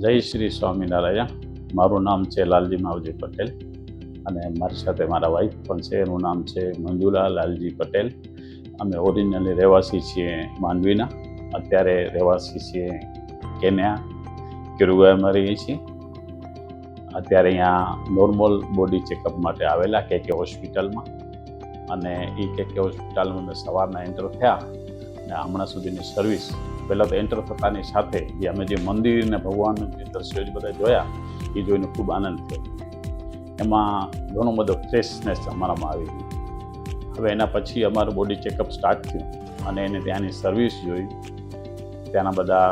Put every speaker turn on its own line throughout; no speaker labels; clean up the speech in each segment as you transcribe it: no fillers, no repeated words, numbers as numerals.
જય શ્રી સ્વામિનારાયણ. મારું નામ છે લાલજી માવજી પટેલ અને મારી સાથે મારા વાઈફ પણ છે. એનું નામ છે મંજુલા લાલજી પટેલ. અમે ઓરિજિનલી રહેવાસી છીએ માંડવીના, અત્યારે રહેવાસી છીએ કેન્યા કિરુગામાં રહીએ છીએ. અત્યારે અહીંયા નોર્મલ બોડી ચેકઅપ માટે આવેલા કે હોસ્પિટલમાં, અને એ કે હોસ્પિટલમાં અમે સવારના એન્ટર થયા અને હમણાં સુધીની સર્વિસ, પહેલાં તો એન્ટર થતાની સાથે જે અમે જે મંદિર ને ભગવાનનું જે દ્રશ્યો જે બધા જોયા એ જોઈને ખૂબ આનંદ થયો. એમાં ઘણો બધો ફ્રેશનેસ અમારામાં આવી ગઈ. હવે એના પછી અમારું બોડી ચેકઅપ સ્ટાર્ટ થયું અને એને ત્યાંની સર્વિસ જોઈ, ત્યાંના બધા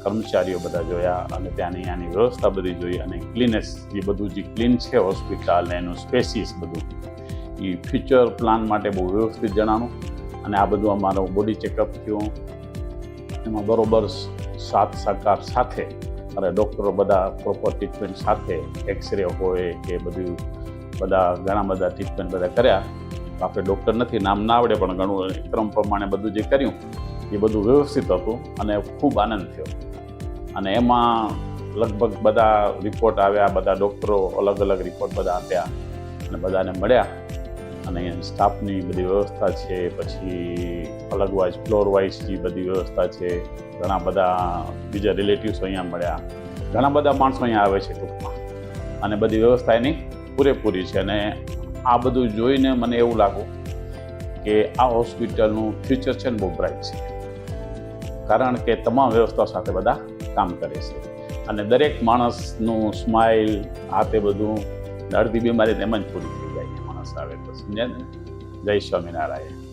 કર્મચારીઓ બધા જોયા અને ત્યાંની વ્યવસ્થા બધી જોઈ, અને ક્લીનેસ જે બધું જે ક્લીન છે હોસ્પિટલ ને એનું સ્પેસીસ બધું એ ફ્યુચર પ્લાન માટે બહુ વ્યવસ્થિત જણાવું. અને આ બધું અમારું બોડી ચેકઅપ થયું. એમાં બરોબર સાથ સહકાર સાથે અને ડૉક્ટરો બધા પ્રોપર ટ્રીટમેન્ટ સાથે, એક્સરે હોય કે બધું બધા ઘણા બધા ટ્રીટમેન્ટ બધા કર્યા. આપણે ડૉક્ટર નથી, નામ ના આવડે, પણ ઘણું ક્રમ પ્રમાણે બધું જે કર્યું એ બધું વ્યવસ્થિત હતું અને ખૂબ આનંદ થયો. અને એમાં લગભગ બધા રિપોર્ટ આવ્યા, બધા ડૉક્ટરો અલગ અલગ રિપોર્ટ બધા આપ્યા અને બધાને મળ્યા. અને સ્ટાફની બધી વ્યવસ્થા છે, પછી અલગ વાઇઝ ફ્લોર વાઇઝ જે બધી વ્યવસ્થા છે. ઘણા બધા બીજા રિલેટિવ્સ અહીંયા મળ્યા, ઘણા બધા માણસો અહીંયા આવે છે ટૂંકમાં, અને બધી વ્યવસ્થા એની પૂરેપૂરી છે. અને આ બધું જોઈને મને એવું લાગ્યું કે આ હોસ્પિટલનું ફ્યુચર છે ને બહુ બ્રાઇટ છે, કારણ કે તમામ વ્યવસ્થા સાથે બધા કામ કરે છે અને દરેક માણસનું સ્માઇલ આ તે બધું અડધી બીમારી તેમ જ પૂરી થઈ જાય માણસ આવે તો. સમજ્યા ને? જય સ્વામિનારાયણ.